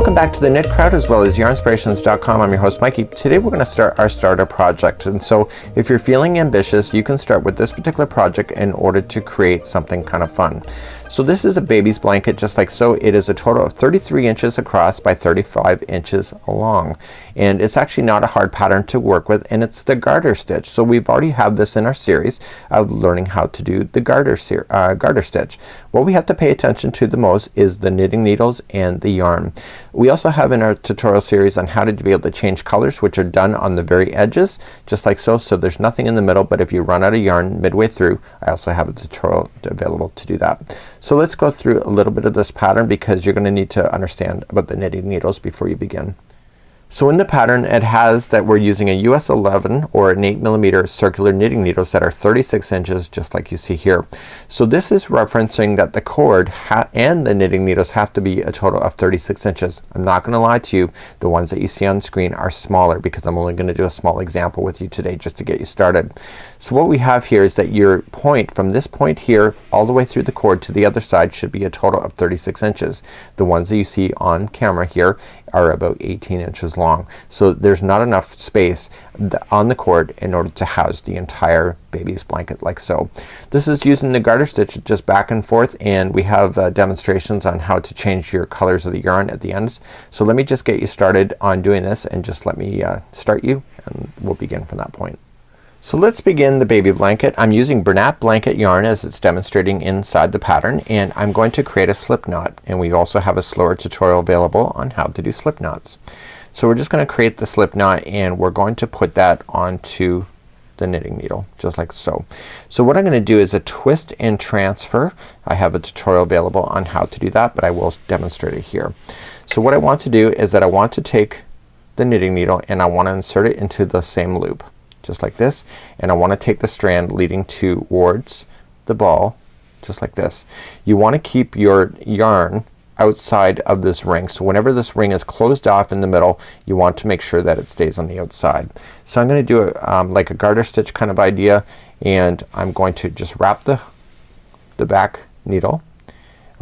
Welcome back to the Knit Crowd as well as yarnspirations.com. I'm your host Mikey. Today we're going to start our starter project, and so if you're feeling ambitious you can start with this particular project in order to create something kind of fun. So this is a baby's blanket just like so. It is a total of 33 inches across by 35 inches long, and it's actually not a hard pattern to work with, and it's the garter stitch. So we've already have this in our series of learning how to do the garter stitch. What we have to pay attention to the most is the knitting needles and the yarn. We also have in our tutorial series on how to be able to change colors, which are done on the very edges just like so. So there's nothing in the middle, but if you run out of yarn midway through, I also have a tutorial available to do that. So let's go through a little bit of this pattern because you're gonna need to understand about the knitting needles before you begin. So in the pattern it has that we're using a US 11 or an 8mm circular knitting needles that are 36 inches just like you see here. So this is referencing that the cord and the knitting needles have to be a total of 36 inches. I'm not gonna lie to you, the ones that you see on screen are smaller because I'm only gonna do a small example with you today just to get you started. So what we have here is that your point from this point here all the way through the cord to the other side should be a total of 36 inches. The ones that you see on camera here are about 18 inches long. So there's not enough space on the cord in order to house the entire baby's blanket like so. This is using the garter stitch just back and forth, and we have demonstrations on how to change your colors of the yarn at the end. So let me just get you started on doing this and just let me start you, and we'll begin from that point. So let's begin the baby blanket. I'm using Bernat Blanket yarn as it's demonstrating inside the pattern, and I'm going to create a slip knot, and we also have a slower tutorial available on how to do slip knots. So we're just gonna create the slip knot, and we're going to put that onto the knitting needle just like so. So what I'm gonna do is a twist and transfer. I have a tutorial available on how to do that, but I will demonstrate it here. So what I want to do is that I want to take the knitting needle and I want to insert it into the same loop just like this, and I want to take the strand leading towards the ball just like this. You want to keep your yarn outside of this ring. So whenever this ring is closed off in the middle, you want to make sure that it stays on the outside. So I'm gonna do it like a garter stitch kind of idea, and I'm going to just wrap the back needle,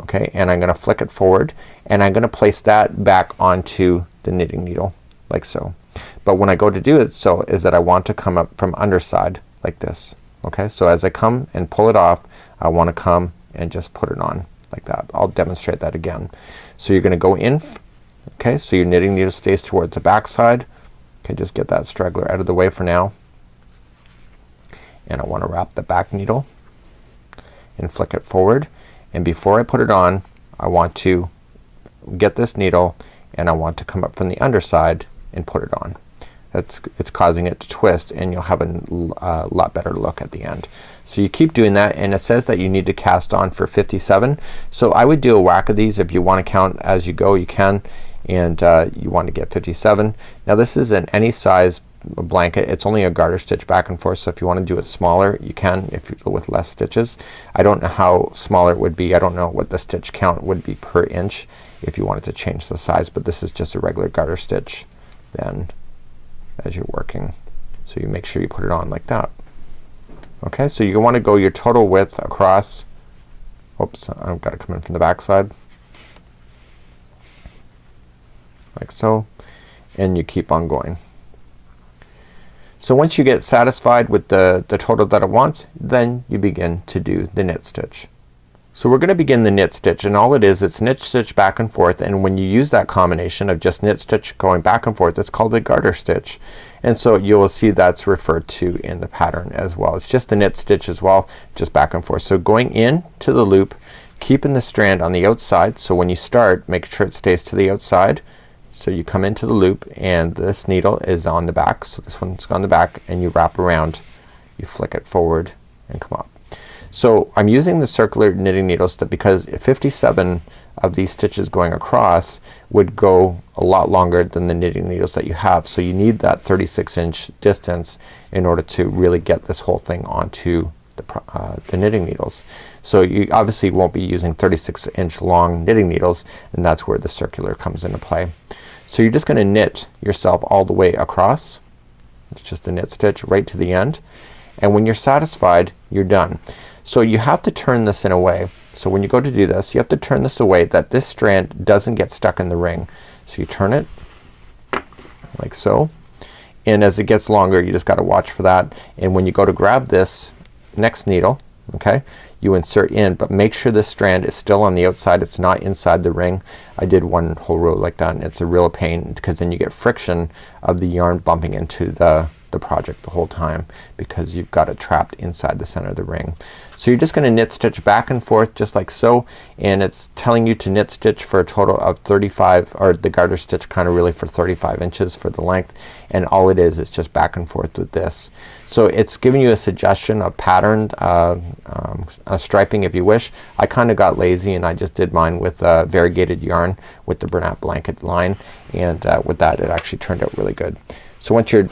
okay, and I'm gonna flick it forward, and I'm gonna place that back onto the knitting needle like so. But when I go to do it so is that I want to come up from underside like this. Okay, so as I come and pull it off, I want to come and just put it on like that. I'll demonstrate that again. So you're gonna go in, okay, so your knitting needle stays towards the back side. Okay, just get that straggler out of the way for now. And I want to wrap the back needle and flick it forward, and before I put it on I want to get this needle and I want to come up from the underside and put it on. It's causing it to twist, and you'll have a lot better look at the end. So you keep doing that, and it says that you need to cast on for 57. So I would do a whack of these. If you want to count as you go you can, and you want to get 57. Now this is an any size blanket. It's only a garter stitch back and forth, so if you want to do it smaller you can if you go with less stitches. I don't know how smaller it would be. I don't know what the stitch count would be per inch if you wanted to change the size, but this is just a regular garter stitch then as you're working. So you make sure you put it on like that. Okay, so you want to go your total width across. Oops, I've got to come in from the back side like so, and you keep on going. So once you get satisfied with the total that it wants, then you begin to do the knit stitch. So we're gonna begin the knit stitch, and all it is, it's knit stitch back and forth, and when you use that combination of just knit stitch going back and forth, it's called a garter stitch. And so you will see that's referred to in the pattern as well. It's just a knit stitch as well, just back and forth. So going in to the loop, keeping the strand on the outside, so when you start make sure it stays to the outside. So you come into the loop and this needle is on the back, so this one's on the back, and you wrap around, you flick it forward and come up. So I'm using the circular knitting needles because 57 of these stitches going across would go a lot longer than the knitting needles that you have. So you need that 36-inch distance in order to really get this whole thing onto the knitting needles. So you obviously won't be using 36-inch long knitting needles, and that's where the circular comes into play. So you're just gonna knit yourself all the way across. It's just a knit stitch right to the end, and when you're satisfied you're done. So you have to turn this in a way, so when you go to do this you have to turn this away that this strand doesn't get stuck in the ring. So you turn it like so, and as it gets longer you just got to watch for that, and when you go to grab this next needle, okay, you insert in, but make sure this strand is still on the outside, it's not inside the ring. I did one whole row like that and it's a real pain because then you get friction of the yarn bumping into the project the whole time because you've got it trapped inside the center of the ring. So you're just gonna knit stitch back and forth just like so, and it's telling you to knit stitch for a total of 35, or the garter stitch kind of really for 35 inches for the length, and all it is just back and forth with this. So it's giving you a suggestion of patterned striping if you wish. I kind of got lazy and I just did mine with variegated yarn with the Bernat Blanket line, and with that it actually turned out really good. So once you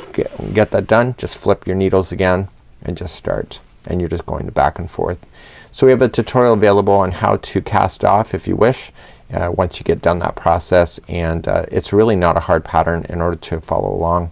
get that done, just flip your needles again and just start, and you're just going back and forth. So we have a tutorial available on how to cast off if you wish once you get done that process, and it's really not a hard pattern in order to follow along.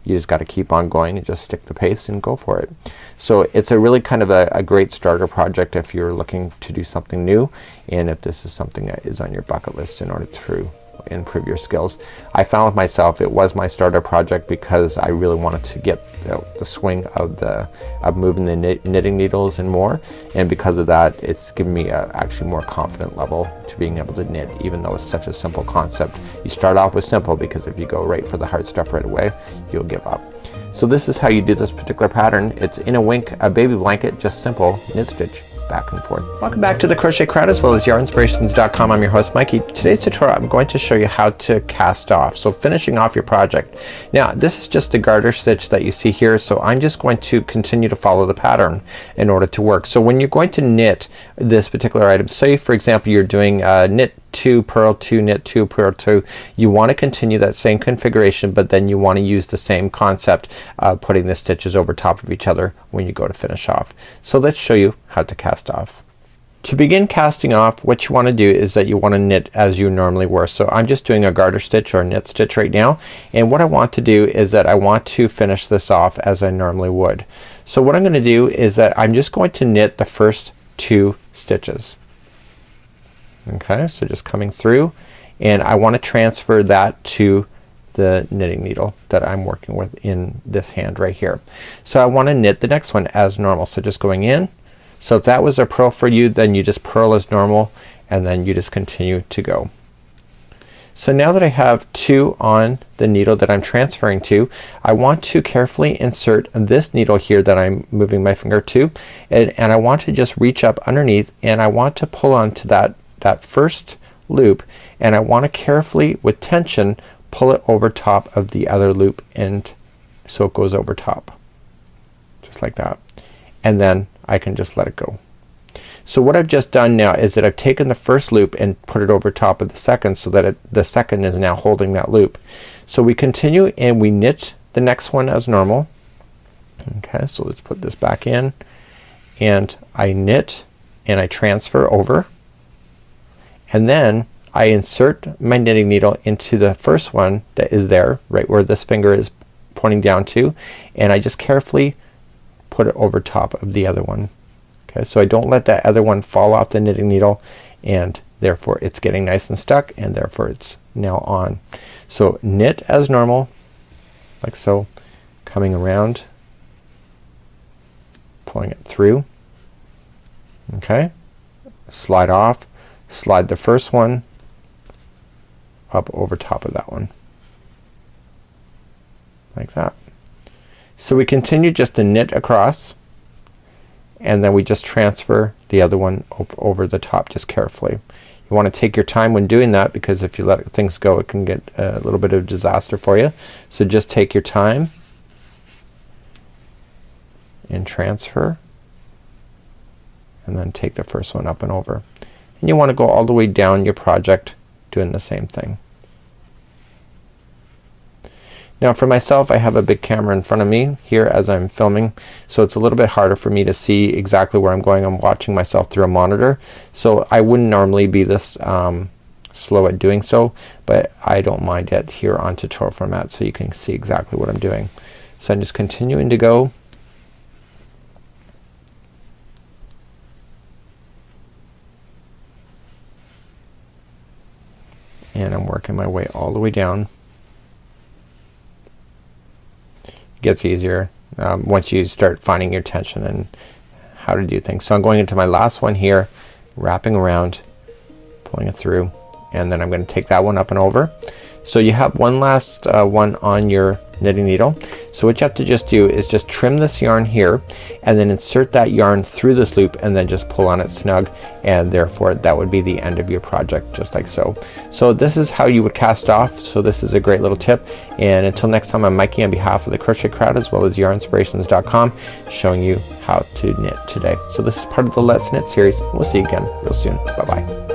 You just got to keep on going and just stick the pace and go for it. So it's a really kind of a great starter project if you're looking to do something new, and if this is something that is on your bucket list in order to improve your skills. I found with myself it was my starter project because I really wanted to get the swing of moving the knitting needles and more, and because of that it's given me a actually more confident level to being able to knit, even though it's such a simple concept. You start off with simple because if you go right for the hard stuff right away you'll give up. So this is how you do this particular pattern. It's in a wink, a baby blanket, just simple knit stitch back and forth. Welcome back to the Crochet Crowd as well as yarnspirations.com. I'm your host Mikey. Today's tutorial I'm going to show you how to cast off. So finishing off your project. Now this is just a garter stitch that you see here, so I'm just going to continue to follow the pattern in order to work. So when you're going to knit this particular item, say for example you're doing knit 2, purl 2, knit 2, purl 2, you want to continue that same configuration, but then you want to use the same concept of putting the stitches over top of each other when you go to finish off. So let's show you how to cast off. To begin casting off, what you want to do is that you want to knit as you normally were. So I'm just doing a garter stitch or a knit stitch right now, and what I want to do is that I want to finish this off as I normally would. So what I'm going to do is that I'm just going to knit the first 2 stitches. Okay, so just coming through, and I want to transfer that to the knitting needle that I'm working with in this hand right here. So I want to knit the next one as normal, so just going in. So if that was a purl for you, then you just purl as normal and then you just continue to go. So now that I have 2 on the needle that I'm transferring to, I want to carefully insert this needle here that I'm moving my finger to, and I want to just reach up underneath, and I want to pull onto that first loop, and I want to carefully with tension pull it over top of the other loop, and so it goes over top just like that, and then I can just let it go. So what I've just done now is that I've taken the first loop and put it over top of the second, so that the second is now holding that loop. So we continue and we knit the next one as normal. Okay, so let's put this back in, and I knit and I transfer over, and then I insert my knitting needle into the first one that is there right where this finger is pointing down to, and I just carefully put it over top of the other one. Okay, so I don't let that other one fall off the knitting needle, and therefore it's getting nice and stuck, and therefore it's now on. So knit as normal like so, coming around, pulling it through. Okay, slide off, slide the first one up over top of that one like that. So we continue just to knit across, and then we just transfer the other one over the top just carefully. You want to take your time when doing that, because if you let things go it can get a little bit of disaster for you. So just take your time and transfer, and then take the first one up and over, and you want to go all the way down your project doing the same thing. Now for myself, I have a big camera in front of me here as I'm filming, so it's a little bit harder for me to see exactly where I'm going. I'm watching myself through a monitor, so I wouldn't normally be this slow at doing so, but I don't mind it here on tutorial format, so you can see exactly what I'm doing. So I'm just continuing to go. and I'm working my way all the way down. It gets easier once you start finding your tension and how to do things. So I'm going into my last one here, wrapping around, pulling it through, and then I'm going to take that one up and over. So you have one last one on your knitting needle. So what you have to just do is just trim this yarn here and then insert that yarn through this loop and then just pull on it snug, and therefore that would be the end of your project, just like so. So this is how you would cast off. So this is a great little tip, and until next time, I'm Mikey on behalf of the Crochet Crowd as well as yarnspirations.com, showing you how to knit today. So this is part of the Let's Knit series. We'll see you again real soon. Bye bye.